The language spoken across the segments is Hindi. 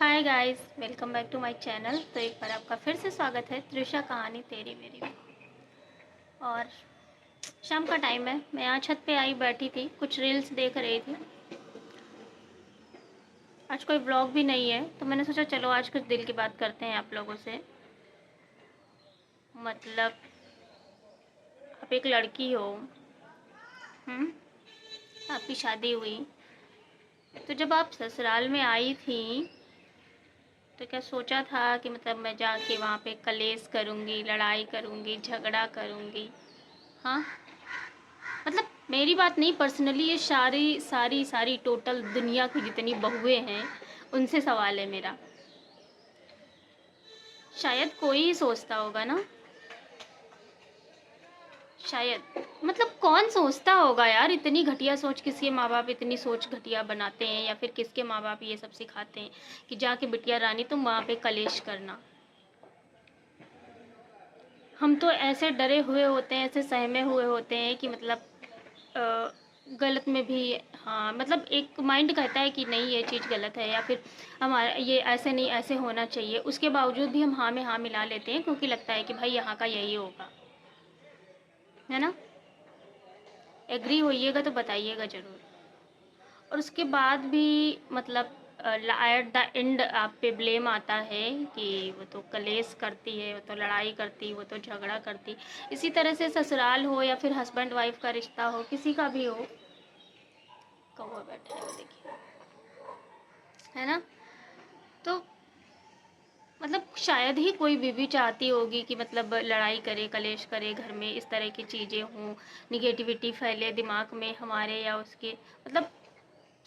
Hi guys, welcome back to my channel. तो एक बार आपका फिर से स्वागत है त्रिशा कहानी तेरी मेरी में। और शाम का टाइम है, मैं यहाँ छत पे आई बैठी थी, कुछ रील्स देख रही थी। आज कोई व्लॉग भी नहीं है तो मैंने सोचा चलो आज कुछ दिल की बात करते हैं आप लोगों से। मतलब आप एक लड़की हो, आपकी शादी हुई, तो जब आप ससुराल में आई थी तो क्या सोचा था कि मतलब मैं जाके वहाँ पे कलेश करूँगी, लड़ाई करूँगी, झगड़ा करूँगी? हाँ, मतलब मेरी बात नहीं, पर्सनली ये सारी सारी सारी टोटल दुनिया की जितनी बहुएं हैं उनसे सवाल है मेरा। शायद कोई ही सोचता होगा ना, शायद। मतलब कौन सोचता होगा यार, इतनी घटिया सोच किसके माँ बाप इतनी सोच घटिया बनाते हैं, या फिर किसके माँ बाप ये सब सिखाते हैं कि जाके बिटिया रानी तुम वहाँ पे कलेश करना। हम तो ऐसे डरे हुए होते हैं, ऐसे सहमे हुए होते हैं कि मतलब अ, गलत में भी। हाँ, मतलब एक माइंड कहता है कि नहीं ये चीज़ गलत है, या फिर हमारा ये ऐसे नहीं ऐसे होना चाहिए, उसके बावजूद भी हम हाँ में हाँ मिला लेते हैं क्योंकि लगता है कि भाई यहाँ का यही होगा, है ना। एग्री होइएगा तो बताइएगा ज़रूर। और उसके बाद भी मतलब एट द एंड आप पे ब्लेम आता है कि वो तो कलेश करती है, वो तो लड़ाई करती, वो तो झगड़ा करती। इसी तरह से ससुराल हो या फिर हस्बैंड वाइफ का रिश्ता हो, किसी का भी हो, कौवा बैठा है वो देखिए, है ना। तो मतलब शायद ही कोई बीवी चाहती होगी कि मतलब लड़ाई करे, कलेश करे, घर में इस तरह की चीज़ें हों, निगेटिविटी फैले दिमाग में हमारे या उसके। मतलब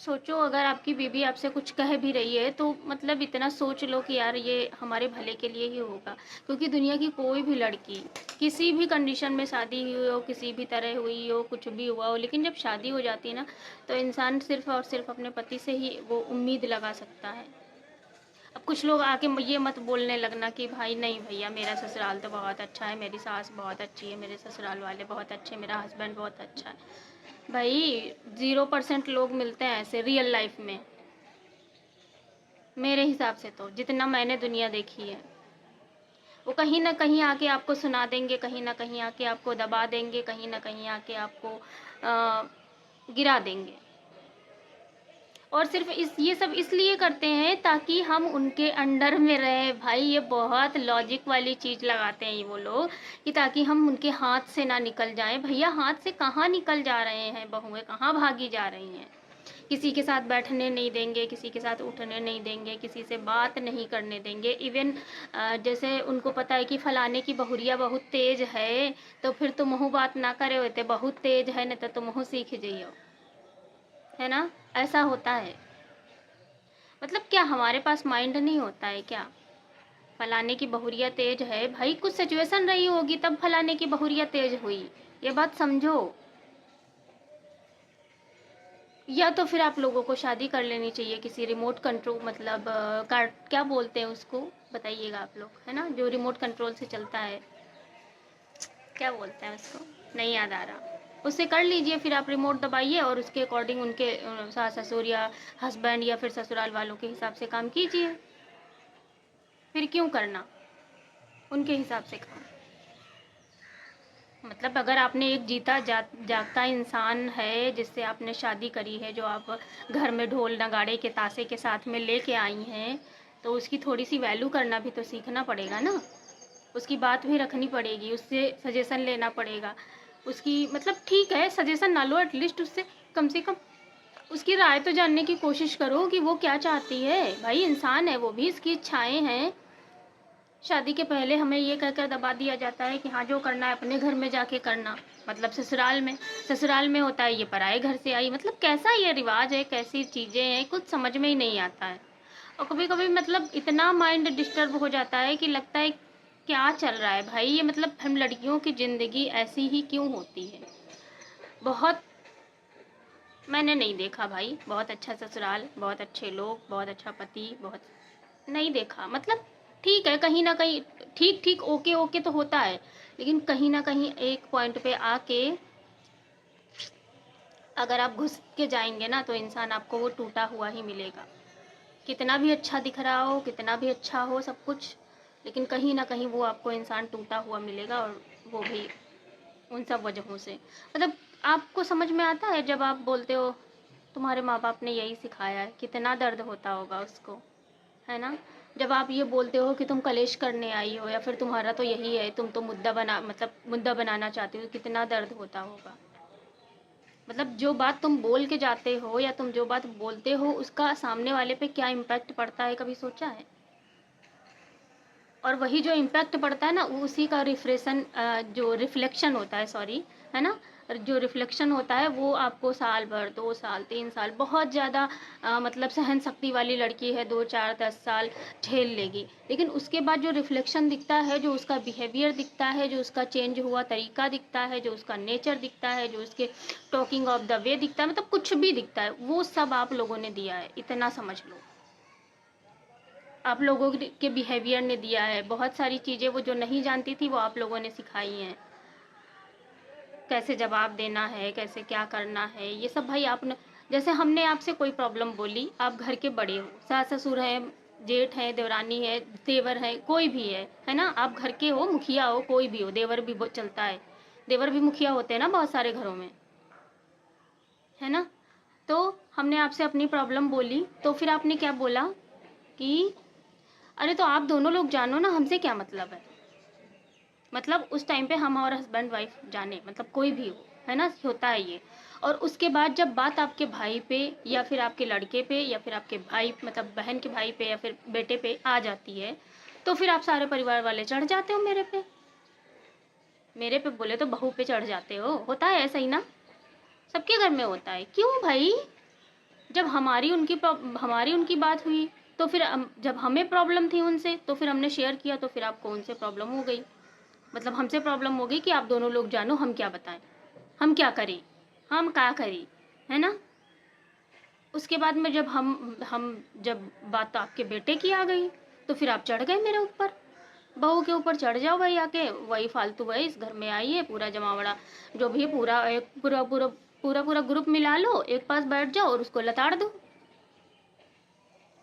सोचो, अगर आपकी बीवी आपसे कुछ कह भी रही है तो मतलब इतना सोच लो कि यार ये हमारे भले के लिए ही होगा। क्योंकि दुनिया की कोई भी लड़की किसी भी कंडीशन में शादी हुई हो, किसी भी तरह हुई हो, कुछ भी हुआ हो, लेकिन जब शादी हो जाती है ना तो इंसान सिर्फ और सिर्फ अपने पति से ही वो उम्मीद लगा सकता है। अब कुछ लोग आके ये मत बोलने लगना कि भाई नहीं भैया, मेरा ससुराल तो बहुत अच्छा है, मेरी सास बहुत अच्छी है, मेरे ससुराल वाले बहुत अच्छे, मेरा हस्बैंड बहुत अच्छा है। भाई 0% लोग मिलते हैं ऐसे रियल लाइफ में, मेरे हिसाब से तो जितना मैंने दुनिया देखी है। वो कहीं ना कहीं आके आपको सुना देंगे, कहीं ना कहीं आके आपको दबा देंगे, कहीं ना कहीं आके आपको गिरा देंगे। और सिर्फ ये सब इसलिए करते हैं ताकि हम उनके अंडर में रहें। भाई ये बहुत लॉजिक वाली चीज़ लगाते हैं ये वो लोग, कि ताकि हम उनके हाथ से ना निकल जाएं। भैया हाथ से कहाँ निकल जा रहे हैं, बहुएं कहाँ भागी जा रही हैं। किसी के साथ बैठने नहीं देंगे, किसी के साथ उठने नहीं देंगे, किसी से बात नहीं करने देंगे। इवन जैसे उनको पता है कि फलाने की बहुरिया बहुत तेज है, तो फिर तो मुँह बात ना करे होते, बहुत तेज है न तो मुँह सीख जाइयो, है ना। ऐसा होता है। मतलब क्या हमारे पास माइंड नहीं होता है क्या? फलाने की बहुरिया तेज है, भाई कुछ सिचुएशन रही होगी तब फलाने की बहुरिया तेज हुई, ये बात समझो। या तो फिर आप लोगों को शादी कर लेनी चाहिए किसी रिमोट कंट्रोल, मतलब क्या बोलते हैं उसको, बताइएगा आप लोग, है ना, जो रिमोट कंट्रोल से चलता है, क्या बोलते हैं उसको, नहीं याद आ रहा। उससे कर लीजिए, फिर आप रिमोट दबाइए और उसके अकॉर्डिंग उनके सास ससुर या हस्बैंड या फिर ससुराल वालों के हिसाब से काम कीजिए। फिर क्यों करना उनके हिसाब से काम? मतलब अगर आपने एक जीता जागता इंसान है जिससे आपने शादी करी है, जो आप घर में ढोल नगाड़े के ताशे के साथ में लेके आई हैं, तो उसकी थोड़ी सी वैल्यू करना भी तो सीखना पड़ेगा ना। उसकी बात भी रखनी पड़ेगी, उससे सजेशन लेना पड़ेगा। उसकी मतलब ठीक है सजेशन ना लो, एटलीस्ट उससे कम से कम उसकी राय तो जानने की कोशिश करो कि वो क्या चाहती है। भाई इंसान है वो भी, इसकी इच्छाएं हैं। शादी के पहले हमें ये कहकर दबा दिया जाता है कि हाँ जो करना है अपने घर में जाके करना, मतलब ससुराल में होता है ये पराए घर से आई। मतलब कैसा ये रिवाज है, कैसी चीज़ें हैं, कुछ समझ में ही नहीं आता है। और कभी कभी मतलब इतना माइंड डिस्टर्ब हो जाता है कि लगता है क्या चल रहा है भाई ये, मतलब हम लड़कियों की ज़िंदगी ऐसी ही क्यों होती है। बहुत मैंने नहीं देखा भाई, बहुत अच्छा ससुराल, बहुत अच्छे लोग, बहुत अच्छा पति, बहुत नहीं देखा। मतलब ठीक है, कहीं ना कहीं ठीक ठीक ओके ओके तो होता है, लेकिन कहीं ना कहीं एक पॉइंट पे आके अगर आप घुस के जाएंगे ना तो इंसान आपको वो टूटा हुआ ही मिलेगा। कितना भी अच्छा दिख रहा हो, कितना भी अच्छा हो सब कुछ, लेकिन कहीं ना कहीं वो आपको इंसान टूटा हुआ मिलेगा, और वो भी उन सब वजहों से। मतलब आपको समझ में आता है जब आप बोलते हो तुम्हारे माँ बाप ने यही सिखाया है, कितना दर्द होता होगा उसको, है ना। जब आप ये बोलते हो कि तुम कलेश करने आई हो, या फिर तुम्हारा तो यही है, तुम तो मुद्दा बनाना चाहती हो, कितना दर्द होता होगा। मतलब जो बात तुम बोल के जाते हो, या तुम जो बात बोलते हो, उसका सामने वाले पे क्या इम्पैक्ट पड़ता है, कभी सोचा है। और वही जो इम्पैक्ट पड़ता है ना, उसी का जो रिफ्लेक्शन होता है, सॉरी, है ना, जो रिफ्लेक्शन होता है वो आपको साल भर, 2 साल, 3 साल, बहुत ज़्यादा मतलब सहन शक्ति वाली लड़की है 2, 4, 10 साल झेल लेगी, लेकिन उसके बाद जो रिफ्लेक्शन दिखता है, जो उसका बिहेवियर दिखता है, जो उसका चेंज हुआ तरीका दिखता है, जो उसका नेचर दिखता है, जो उसके टॉकिंग ऑफ द वे दिखता है, मतलब कुछ भी दिखता है, वो सब आप लोगों ने दिया है, इतना समझ लो। आप लोगों के बिहेवियर ने दिया है, बहुत सारी चीज़ें वो जो नहीं जानती थी वो आप लोगों ने सिखाई हैं, कैसे जवाब देना है, कैसे क्या करना है, ये सब भाई आपने। जैसे हमने आपसे कोई प्रॉब्लम बोली, आप घर के बड़े हो, सास ससुर हैं, जेठ है, देवरानी है, देवर है, कोई भी है ना, आप घर के हो, मुखिया हो, कोई भी हो, देवर भी चलता है, देवर भी मुखिया होते हैं ना बहुत सारे घरों में, है ना। तो हमने आपसे अपनी प्रॉब्लम बोली, तो फिर आपने क्या बोला कि अरे तो आप दोनों लोग जानो ना, हमसे क्या मतलब मतलब उस टाइम पे हम और हस्बैंड वाइफ जाने, मतलब कोई भी हो, है ना, होता है ये। और उसके बाद जब बात आपके भाई पे, या फिर आपके लड़के पे, या फिर आपके भाई मतलब बहन के भाई पे, या फिर बेटे पे आ जाती है, तो फिर आप सारे परिवार वाले चढ़ जाते हो मेरे पे बोले तो बहू पे चढ़ जाते हो, होता है ऐसा ही ना, सबके घर में होता है। क्यों भाई, जब हमारी उनकी बात हुई, तो फिर जब हमें प्रॉब्लम थी उनसे, तो फिर हमने शेयर किया, तो फिर आपको उनसे प्रॉब्लम हो गई, मतलब हमसे प्रॉब्लम हो गई कि आप दोनों लोग जानो, हम क्या बताएं, हम क्या करें, हम क्या करें, है ना। उसके बाद में जब बात आपके बेटे की आ गई, तो फिर आप चढ़ गए मेरे ऊपर, बहू के ऊपर चढ़ जाओ भाई, आके वही फालतू है, इस घर में आई है, पूरा जमावड़ा जो भी पूरा एक पूरा पूरा पूरा पूरा ग्रुप मिला लो, एक पास बैठ जाओ और उसको लताड़ दो।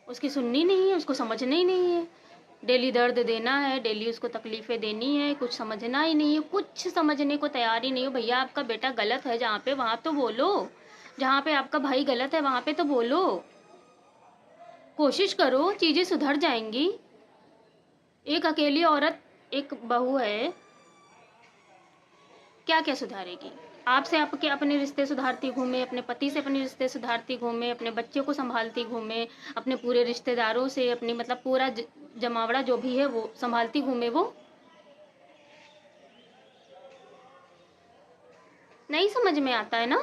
उसकी सुननी नहीं है, उसको समझना ही नहीं है, डेली दर्द देना है, डेली उसको तकलीफ़ें देनी है, कुछ समझना ही नहीं है, कुछ समझने को तैयार ही नहीं हो। भैया आपका बेटा गलत है जहाँ पे, वहाँ तो बोलो, जहाँ पे आपका भाई गलत है वहाँ पे तो बोलो, कोशिश करो, चीज़ें सुधर जाएंगी। एक अकेली औरत, एक बहू है, क्या क्या सुधारेगी। आपसे आपके अपने रिश्ते सुधारती घूमे, अपने पति से अपने रिश्ते सुधारती घूमे, अपने बच्चे को संभालती घूमे, अपने पूरे रिश्तेदारों से, अपनी मतलब पूरा जमावड़ा जो भी है वो संभालती घूमे, वो नहीं समझ में आता है ना।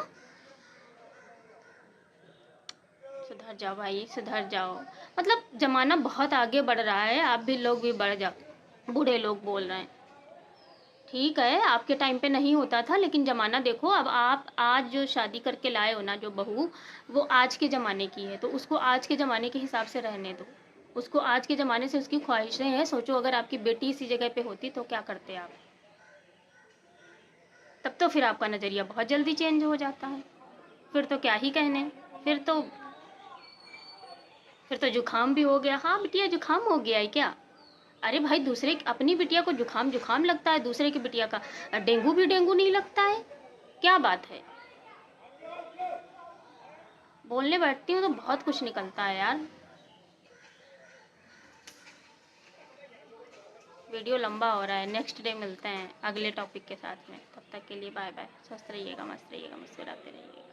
सुधर जाओ भाई, सुधर जाओ। मतलब ज़माना बहुत आगे बढ़ रहा है, आप भी लोग भी बढ़ जाओ, बूढ़े लोग बोल रहे हैं। ठीक है, आपके टाइम पे नहीं होता था, लेकिन ज़माना देखो, अब आप आज जो शादी करके लाए हो ना जो बहू, वो आज के ज़माने की है, तो उसको आज के ज़माने के हिसाब से रहने दो। उसको आज के ज़माने से उसकी ख्वाहिशें हैं, सोचो अगर आपकी बेटी इसी जगह पे होती तो क्या करते आप। तब तो फिर आपका नज़रिया बहुत जल्दी चेंज हो जाता है, फिर तो क्या ही कहने, फिर तो फिर तो जुकाम भी हो गया। हाँ बिटिया, जुकाम हो गया है क्या। अरे भाई, अपनी बिटिया को जुकाम जुकाम लगता है, दूसरे की बिटिया का डेंगू भी डेंगू नहीं लगता है, क्या बात है। बोलने बैठती हूँ तो बहुत कुछ निकलता है यार। वीडियो लंबा हो रहा है, नेक्स्ट डे मिलते हैं अगले टॉपिक के साथ में, तब तक के लिए बाय बाय, स्वस्थ रहिएगा, मस्त रहिएगा, मुस्कुराते रहिएगा।